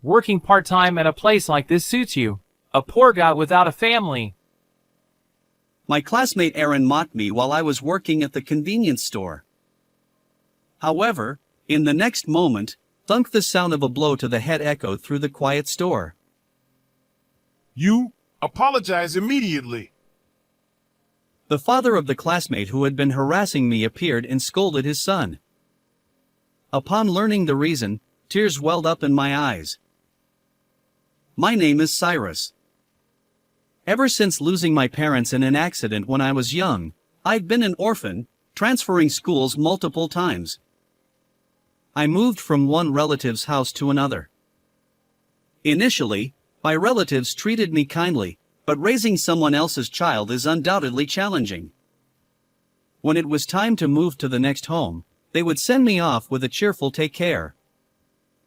Working part-time at a place like this suits you. A poor guy without a family. My classmate Aaron mocked me while I was working at the convenience store. However, in the next moment, thunk the sound of a blow to the head echoed through the quiet store. You apologize immediately. The father of the classmate who had been harassing me appeared and scolded his son. Upon learning the reason, tears welled up in my eyes. My name is Cyrus. Ever since losing my parents in an accident when I was young, I've been an orphan, transferring schools multiple times. I moved from one relative's house to another. Initially, my relatives treated me kindly, but raising someone else's child is undoubtedly challenging. When it was time to move to the next home, they would send me off with a cheerful "take care."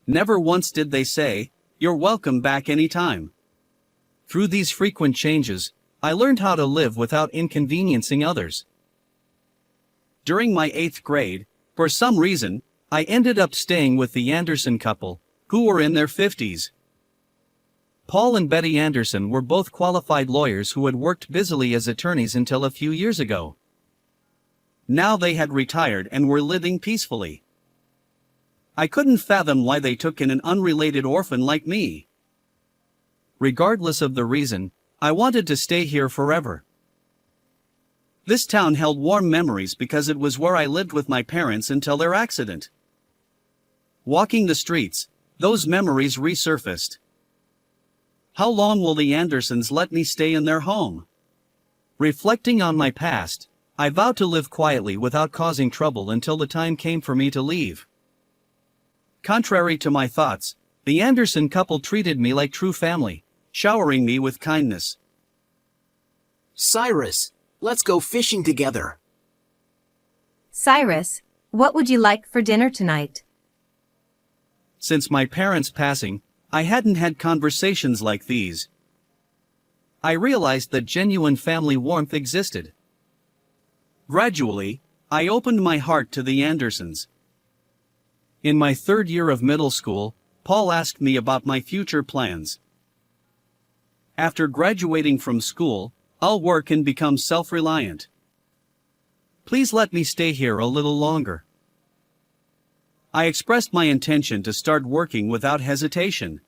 Never once did they say, "You're welcome back anytime." Through these frequent changes, I learned how to live without inconveniencing others. During my 8th grade, for some reason, I ended up staying with the Anderson couple, who were in their 50s. Paul and Betty Anderson were both qualified lawyers who had worked busily as attorneys until a few years ago. Now they had retired and were living peacefully. I couldn't fathom why they took in an unrelated orphan like me. Regardless of the reason, I wanted to stay here forever. This town held warm memories because it was where I lived with my parents until their accident. Walking the streets, those memories resurfaced. How long will the Andersons let me stay in their home? Reflecting on my past, I vowed to live quietly without causing trouble until the time came for me to leave. Contrary to my thoughts, the Anderson couple treated me like true family, showering me with kindness. Cyrus, let's go fishing together. Cyrus, what would you like for dinner tonight? Since my parents' passing, I hadn't had conversations like these. I realized that genuine family warmth existed. Gradually, I opened my heart to the Andersons. In my 3rd year of middle school, Paul asked me about my future plans. After graduating from school, I'll work and become self-reliant. Please let me stay here a little longer. I expressed my intention to start working without hesitation.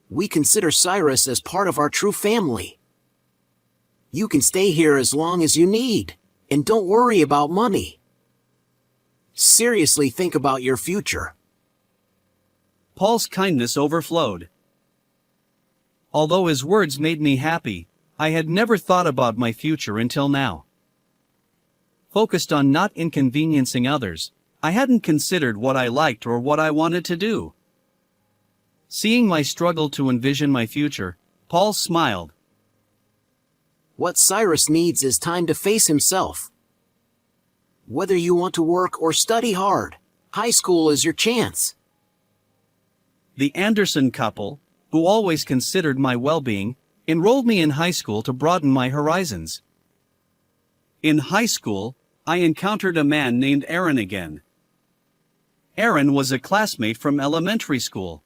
We consider Cyrus as part of our true family. You can stay here as long as you need, and don't worry about money. Seriously think about your future. Paul's kindness overflowed. Although his words made me happy, I had never thought about my future until now. Focused on not inconveniencing others, I hadn't considered what I liked or what I wanted to do. Seeing my struggle to envision my future, Paul smiled. What Cyrus needs is time to face himself. Whether you want to work or study hard, high school is your chance. The Anderson couple, who always considered my well-being, enrolled me in high school to broaden my horizons. In high school, I encountered a man named Aaron again. Aaron was a classmate from elementary school.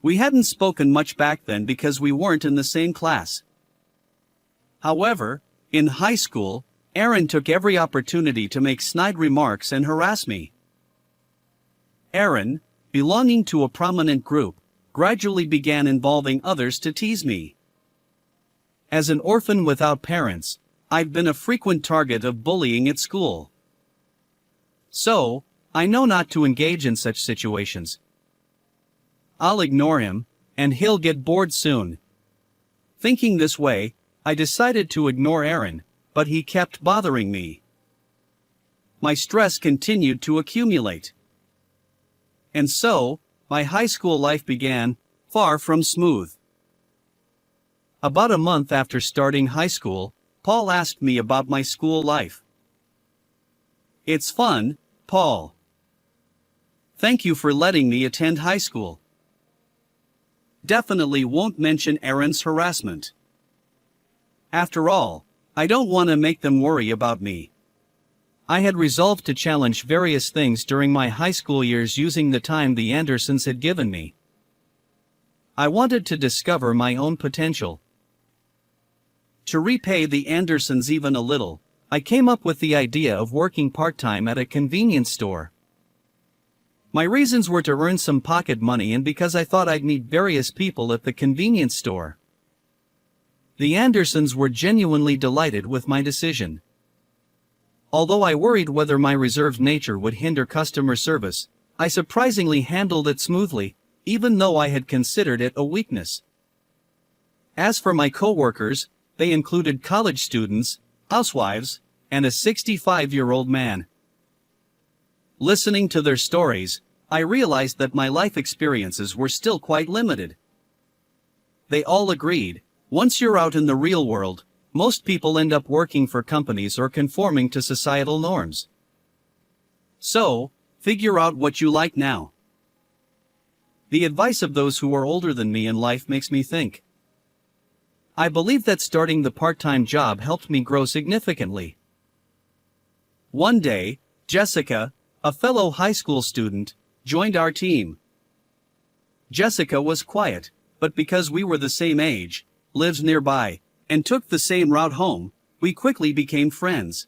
We hadn't spoken much back then because we weren't in the same class. However, in high school, Aaron took every opportunity to make snide remarks and harass me. Aaron, belonging to a prominent group, gradually began involving others to tease me. As an orphan without parents, I've been a frequent target of bullying at school. So, I know not to engage in such situations. I'll ignore him, and he'll get bored soon. Thinking this way, I decided to ignore Aaron, but he kept bothering me. My stress continued to accumulate. And so, my high school life began, far from smooth. About a month after starting high school, Paul asked me about my school life. It's fun, Paul. Thank you for letting me attend high school. Definitely won't mention Aaron's harassment. After all, I don't want to make them worry about me. I had resolved to challenge various things during my high school years using the time the Andersons had given me. I wanted to discover my own potential. To repay the Andersons even a little, I came up with the idea of working part-time at a convenience store. My reasons were to earn some pocket money and because I thought I'd meet various people at the convenience store. The Andersons were genuinely delighted with my decision. Although I worried whether my reserved nature would hinder customer service, I surprisingly handled it smoothly, even though I had considered it a weakness. As for my co-workers, they included college students, housewives, and a 65-year-old man. Listening to their stories, I realized that my life experiences were still quite limited. They all agreed, once you're out in the real world, most people end up working for companies or conforming to societal norms. So, figure out what you like now. The advice of those who are older than me in life makes me think. I believe that starting the part-time job helped me grow significantly. One day, Jessica, a fellow high school student, joined our team. Jessica was quiet, but because we were the same age, lived nearby, and took the same route home, we quickly became friends.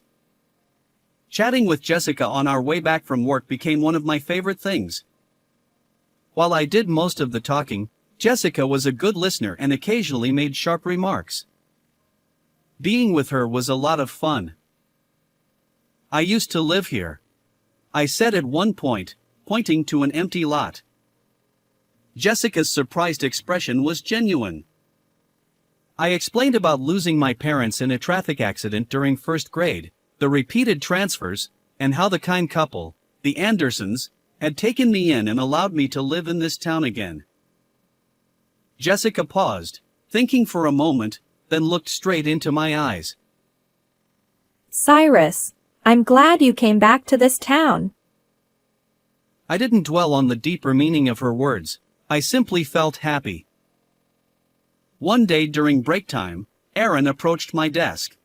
Chatting with Jessica on our way back from work became one of my favorite things. While I did most of the talking, Jessica was a good listener and occasionally made sharp remarks. Being with her was a lot of fun. I used to live here, I said at one point, pointing to an empty lot. Jessica's surprised expression was genuine. I explained about losing my parents in a traffic accident during first grade, the repeated transfers, and how the kind couple, the Andersons, had taken me in and allowed me to live in this town again. Jessica paused, thinking for a moment, then looked straight into my eyes. Cyrus, I'm glad you came back to this town. I didn't dwell on the deeper meaning of her words, I simply felt happy. One day during break time, Aaron approached my desk.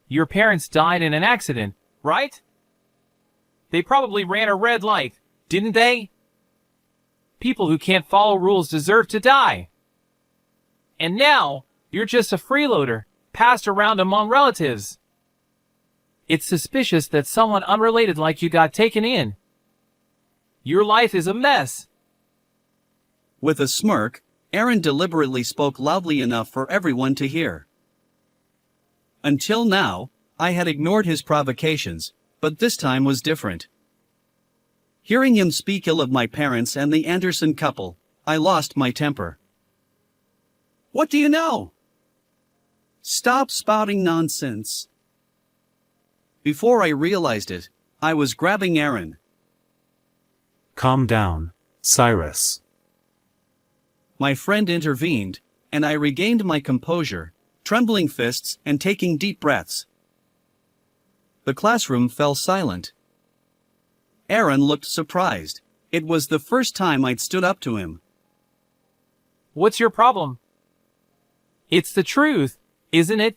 Your parents died in an accident, right? They probably ran a red light, didn't they? People who can't follow rules deserve to die. And now, you're just a freeloader, passed around among relatives. It's suspicious that someone unrelated like you got taken in. Your life is a mess. With a smirk, Aaron deliberately spoke loudly enough for everyone to hear. Until now, I had ignored his provocations, but this time was different. Hearing him speak ill of my parents and the Anderson couple, I lost my temper. What do you know? Stop spouting nonsense. Before I realized it, I was grabbing Aaron. Calm down, Cyrus. My friend intervened, and I regained my composure, trembling fists and taking deep breaths. The classroom fell silent. Aaron looked surprised. It was the first time I'd stood up to him. What's your problem? It's the truth, isn't it?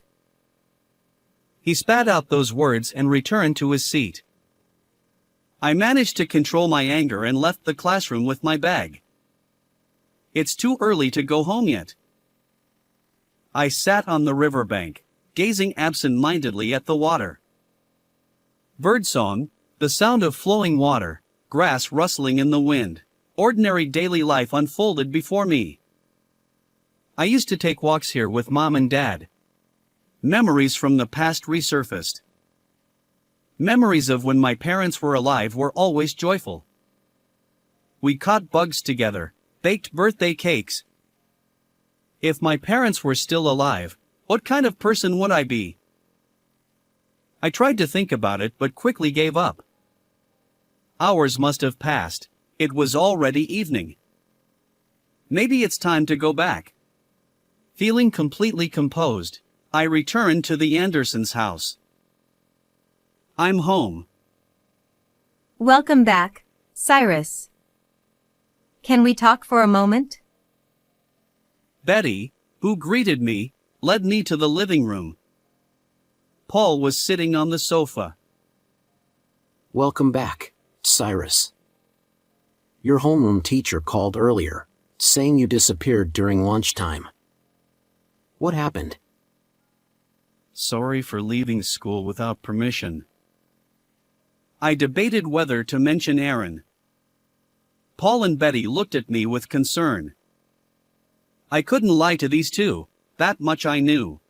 He spat out those words and returned to his seat. I managed to control my anger and left the classroom with my bag. It's too early to go home yet. I sat on the riverbank, gazing absent-mindedly at the water. Birdsong, the sound of flowing water, grass rustling in the wind, ordinary daily life unfolded before me. I used to take walks here with Mom and Dad. Memories from the past resurfaced. Memories of when my parents were alive were always joyful. We caught bugs together, baked birthday cakes. If my parents were still alive, what kind of person would I be? I tried to think about it but quickly gave up. Hours must have passed. It was already evening. Maybe it's time to go back. Feeling completely composed, I returned to the Andersons' house. I'm home. Welcome back, Cyrus. Can we talk for a moment? Betty, who greeted me, led me to the living room. Paul was sitting on the sofa. Welcome back, Cyrus. Your homeroom teacher called earlier, saying you disappeared during lunchtime. What happened? Sorry for leaving school without permission. I debated whether to mention Aaron. Paul and Betty looked at me with concern. I couldn't lie to these two, that much I knew.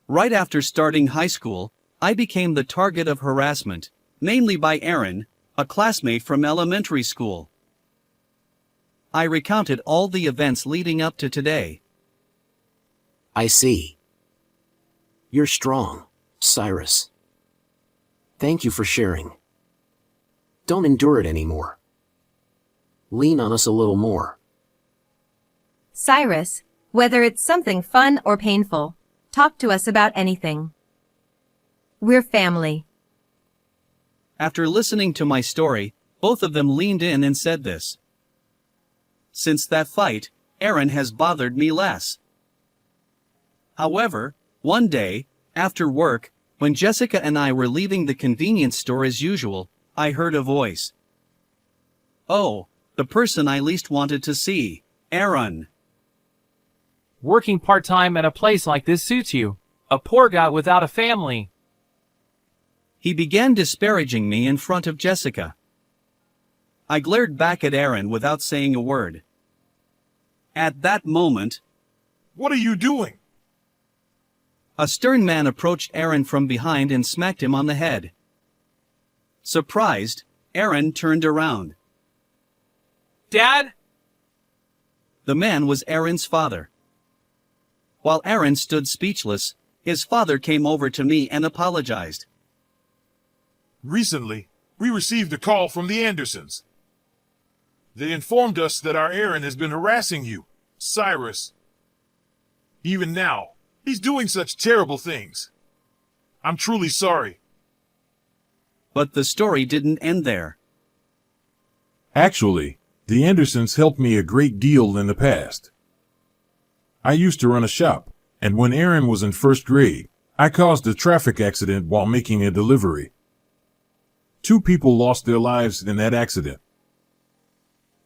Right after starting high school, I became the target of harassment, mainly by Aaron, a classmate from elementary school. I recounted all the events leading up to today. I see. You're strong, Cyrus. Thank you for sharing. Don't endure it anymore. Lean on us a little more. Cyrus, whether it's something fun or painful, talk to us about anything. We're family. After listening to my story, both of them leaned in and said this. Since that fight, Aaron has bothered me less. However, one day, after work, when Jessica and I were leaving the convenience store as usual, I heard a voice. Oh, the person I least wanted to see, Aaron. Working part-time at a place like this suits you. A poor guy without a family. He began disparaging me in front of Jessica. I glared back at Aaron without saying a word. At that moment, What are you doing? a stern man approached Aaron from behind and smacked him on the head. Surprised, Aaron turned around. Dad? The man was Aaron's father. While Aaron stood speechless, his father came over to me and apologized. Recently, we received a call from the Andersons. They informed us that our Aaron has been harassing you, Cyrus. Even now, he's doing such terrible things. I'm truly sorry. But the story didn't end there. Actually, the Andersons helped me a great deal in the past. I used to run a shop, and when Aaron was in first grade, I caused a traffic accident while making a delivery. 2 people lost their lives in that accident.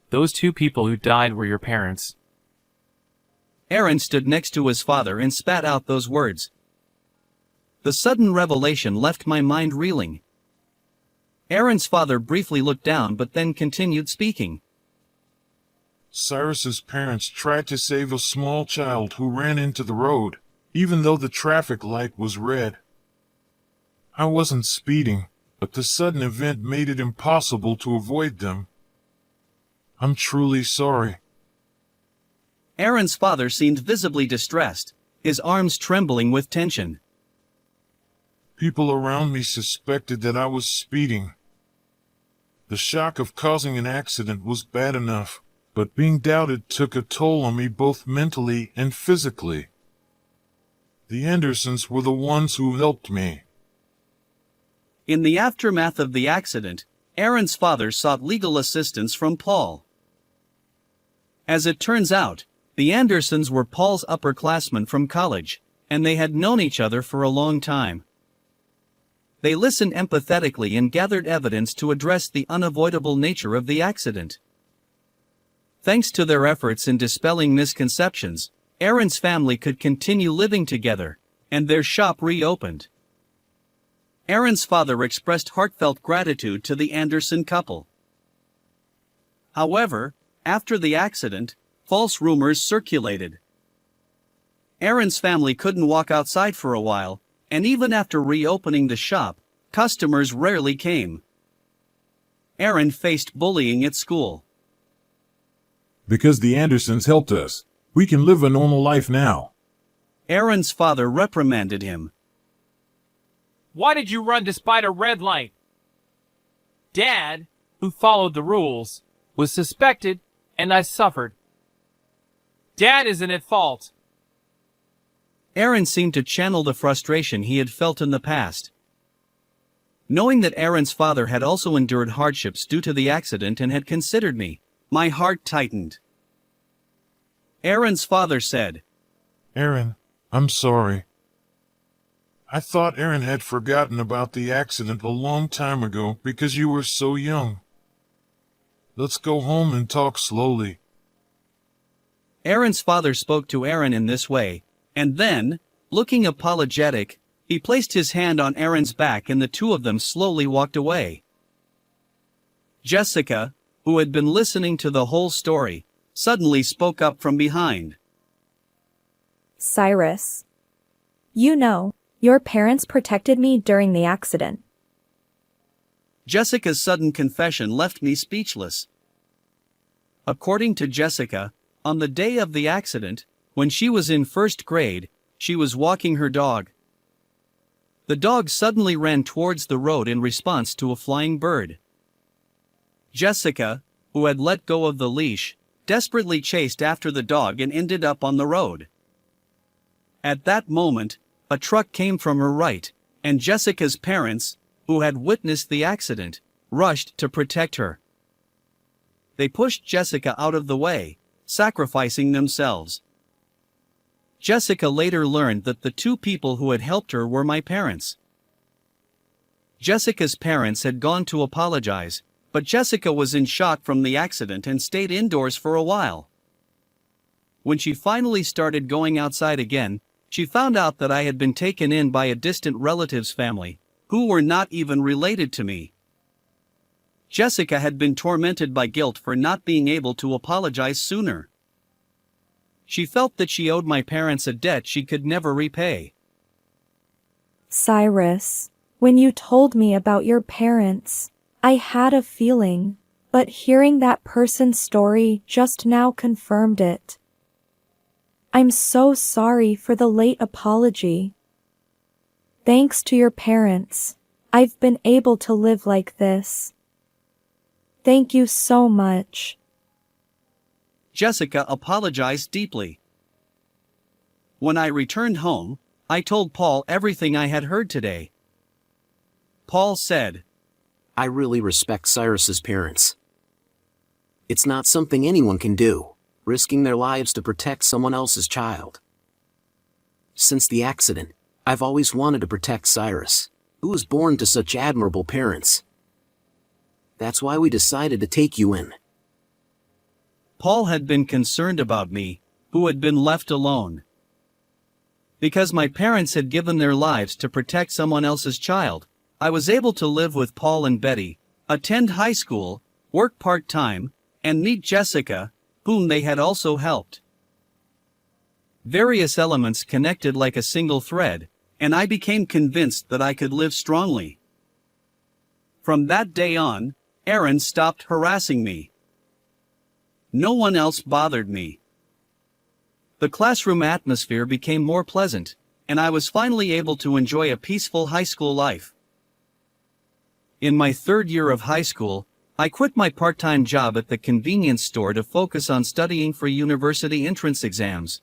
Those 2 people who died were your parents. Aaron stood next to his father and spat out those words. The sudden revelation left my mind reeling. Aaron's father briefly looked down but then continued speaking. Cyrus's parents tried to save a small child who ran into the road, even though the traffic light was red. I wasn't speeding, but the sudden event made it impossible to avoid them. I'm truly sorry. Aaron's father seemed visibly distressed, his arms trembling with tension. People around me suspected that I was speeding. The shock of causing an accident was bad enough, but being doubted took a toll on me both mentally and physically. The Andersons were the ones who helped me. In the aftermath of the accident, Aaron's father sought legal assistance from Paul. As it turns out, the Andersons were Paul's upperclassmen from college, and they had known each other for a long time. They listened empathetically and gathered evidence to address the unavoidable nature of the accident. Thanks to their efforts in dispelling misconceptions, Aaron's family could continue living together, and their shop reopened. Aaron's father expressed heartfelt gratitude to the Anderson couple. However, after the accident, false rumors circulated. Aaron's family couldn't walk outside for a while, and even after reopening the shop, customers rarely came. Aaron faced bullying at school. Because the Andersons helped us, we can live a normal life now. Aaron's father reprimanded him. Why did you run despite a red light? Dad, who followed the rules, was suspected, and I suffered. Dad isn't at fault. Aaron seemed to channel the frustration he had felt in the past. Knowing that Aaron's father had also endured hardships due to the accident and had considered me, my heart tightened. Aaron's father said, Aaron, I'm sorry. I thought Aaron had forgotten about the accident a long time ago because you were so young. Let's go home and talk slowly. Aaron's father spoke to Aaron in this way, and then, looking apologetic, he placed his hand on Aaron's back and the two of them slowly walked away. Jessica, who had been listening to the whole story, suddenly spoke up from behind. Cyrus. You know, your parents protected me during the accident. Jessica's sudden confession left me speechless. According to Jessica, on the day of the accident, when she was in first grade, she was walking her dog. The dog suddenly ran towards the road in response to a flying bird. Jessica, who had let go of the leash, desperately chased after the dog and ended up on the road. At that moment, a truck came from her right, and Jessica's parents, who had witnessed the accident, rushed to protect her. They pushed Jessica out of the way, sacrificing themselves. Jessica later learned that the two people who had helped her were my parents. Jessica's parents had gone to apologize, but Jessica was in shock from the accident and stayed indoors for a while. When she finally started going outside again, she found out that I had been taken in by a distant relative's family, who were not even related to me. Jessica had been tormented by guilt for not being able to apologize sooner. She felt that she owed my parents a debt she could never repay. Cyrus, when you told me about your parents, I had a feeling, but hearing that person's story just now confirmed it. I'm so sorry for the late apology. Thanks to your parents, I've been able to live like this. Thank you so much. Jessica apologized deeply. When I returned home, I told Paul everything I had heard today. Paul said, I really respect Cyrus's parents. It's not something anyone can do, risking their lives to protect someone else's child. Since the accident, I've always wanted to protect Cyrus, who was born to such admirable parents. That's why we decided to take you in. Paul had been concerned about me, who had been left alone. Because my parents had given their lives to protect someone else's child, I was able to live with Paul and Betty, attend high school, work part-time, and meet Jessica, whom they had also helped. Various elements connected like a single thread, and I became convinced that I could live strongly. From that day on, Aaron stopped harassing me. No one else bothered me. The classroom atmosphere became more pleasant, and I was finally able to enjoy a peaceful high school life. In my third year of high school, I quit my part-time job at the convenience store to focus on studying for university entrance exams.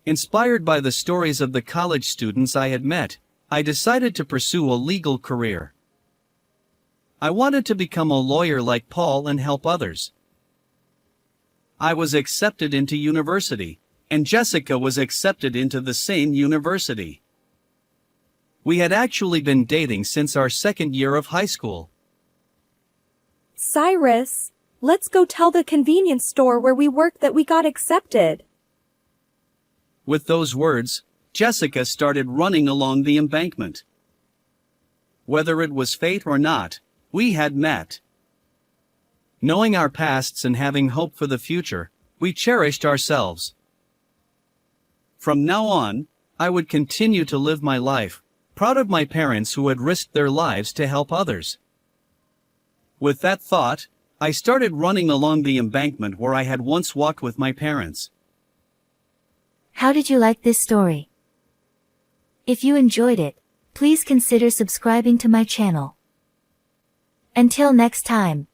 Inspired by the stories of the college students I had met, I decided to pursue a legal career. I wanted to become a lawyer like Paul and help others. I was accepted into university, and Jessica was accepted into the same university. We had actually been dating since our second year of high school. Cyrus, let's go tell the convenience store where we work that we got accepted. With those words, Jessica started running along the embankment. Whether it was fate or not, we had met. Knowing our pasts and having hope for the future, we cherished ourselves. From now on, I would continue to live my life, proud of my parents who had risked their lives to help others. With that thought, I started running along the embankment where I had once walked with my parents. How did you like this story? If you enjoyed it, please consider subscribing to my channel. Until next time.